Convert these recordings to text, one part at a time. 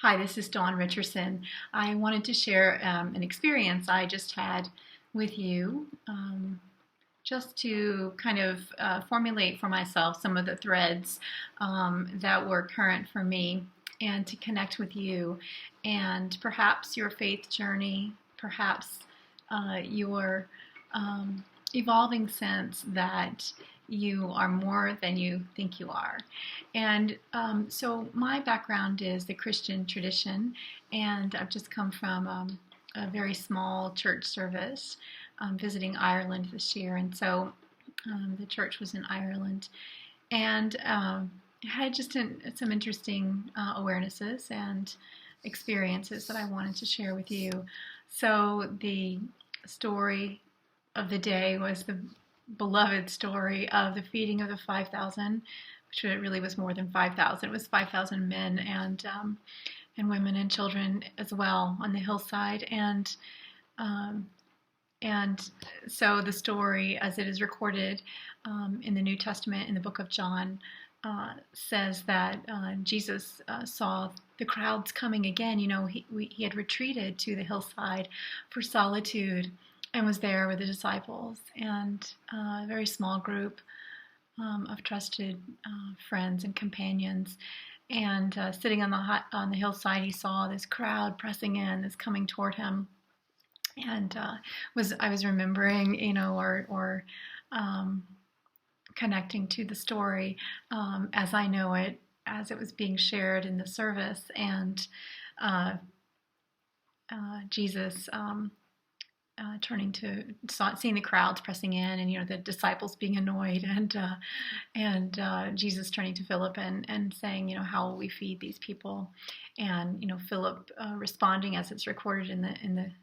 Hi, this is Dawn Richerson. I wanted to share an experience I just had with you, just to kind of formulate for myself some of the threads that were current for me, and to connect with you and perhaps your faith journey, perhaps your evolving sense that you are more than you think you are. And so my background is the Christian tradition, and I've just come from a very small church service, visiting Ireland this year. And so the church was in Ireland, and had just some interesting awarenesses and experiences that I wanted to share with you. So the story of the day was the beloved story of the feeding of the 5,000, which really was more than 5,000. It was 5,000 men and women and children as well on the hillside. And so the story, as it is recorded in the New Testament, in the book of John, says that Jesus saw the crowds coming again. You know, he had retreated to the hillside for solitude and was there with the disciples and a very small group of trusted friends and companions. And sitting on the hillside, he saw this crowd pressing in, this coming toward him. And I was remembering, or connecting to the story as I know it, as it was being shared in the service, and Jesus seeing the crowds pressing in, and the disciples being annoyed, and Jesus turning to Philip and saying, how will we feed these people? And Philip responding, as it's recorded in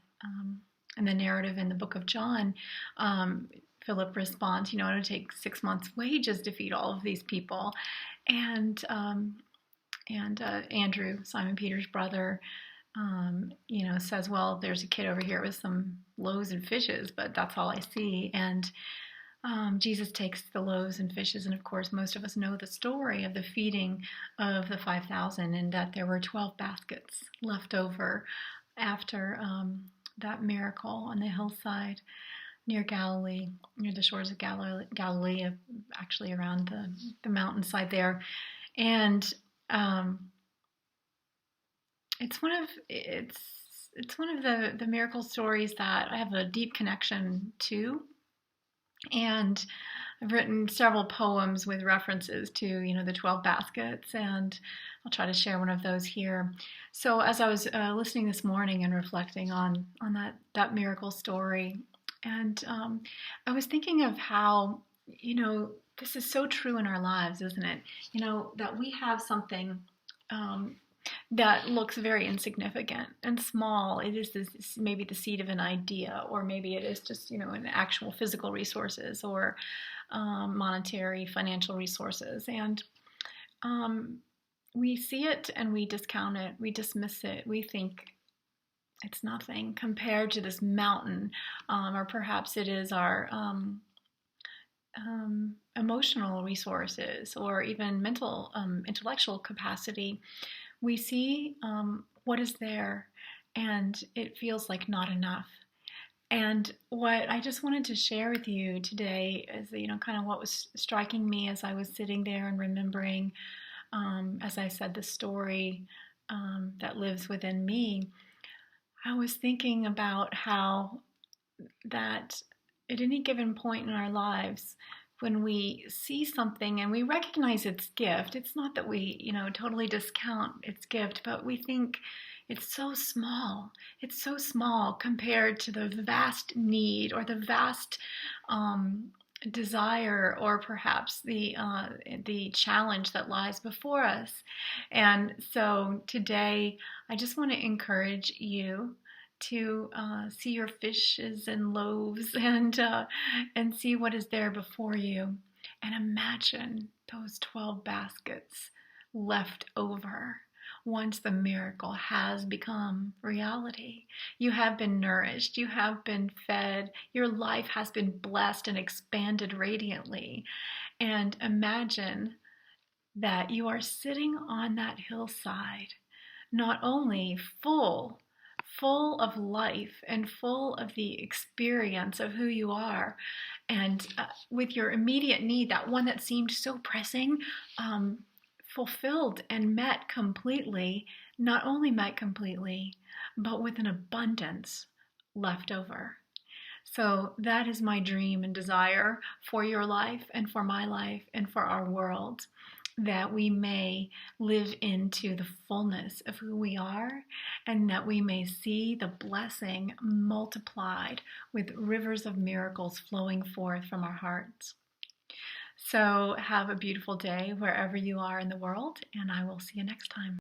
the narrative in the book of John. Philip responds, it'll take 6 months' wages to feed all of these people, and Andrew, Simon Peter's brother, says, well, there's a kid over here with some loaves and fishes, but that's all I see. And Jesus takes the loaves and fishes, and of course, most of us know the story of the feeding of the 5,000, and that there were 12 baskets left over after that miracle on the hillside near Galilee, near the shores of Galilee, actually around the mountainside there. And it's one of the miracle stories that I have a deep connection to, and I've written several poems with references to the 12 baskets, and I'll try to share one of those here. So as I was listening this morning and reflecting on that miracle story, and I was thinking of how this is so true in our lives, isn't it? That we have something that looks very insignificant and small. It is maybe the seed of an idea, or maybe it is just an actual physical resources, or monetary, financial resources, and we see it and we discount it, we dismiss it, we think it's nothing compared to this mountain, or perhaps it is our emotional resources, or even mental, intellectual capacity. We see what is there, and it feels like not enough. And what I just wanted to share with you today is, kind of what was striking me as I was sitting there and remembering, as I said, the story that lives within me. I was thinking about how that at any given point in our lives, when we see something and we recognize its gift, it's not that we, totally discount its gift, but we think it's so small. It's so small compared to the vast need, or the vast desire, or perhaps the challenge that lies before us. And so today, I just want to encourage you to see your fishes and loaves, and see what is there before you, and imagine those 12 baskets left over once the miracle has become reality. You have been nourished, you have been fed, your life has been blessed and expanded radiantly. And imagine that you are sitting on that hillside not only full of life and full of the experience of who you are, and with your immediate need, that one that seemed so pressing, fulfilled and met completely, not only met completely, but with an abundance left over. So that is my dream and desire for your life and for my life and for our world, that we may live into the fullness of who we are, and that we may see the blessing multiplied with rivers of miracles flowing forth from our hearts. So have a beautiful day wherever you are in the world, and I will see you next time.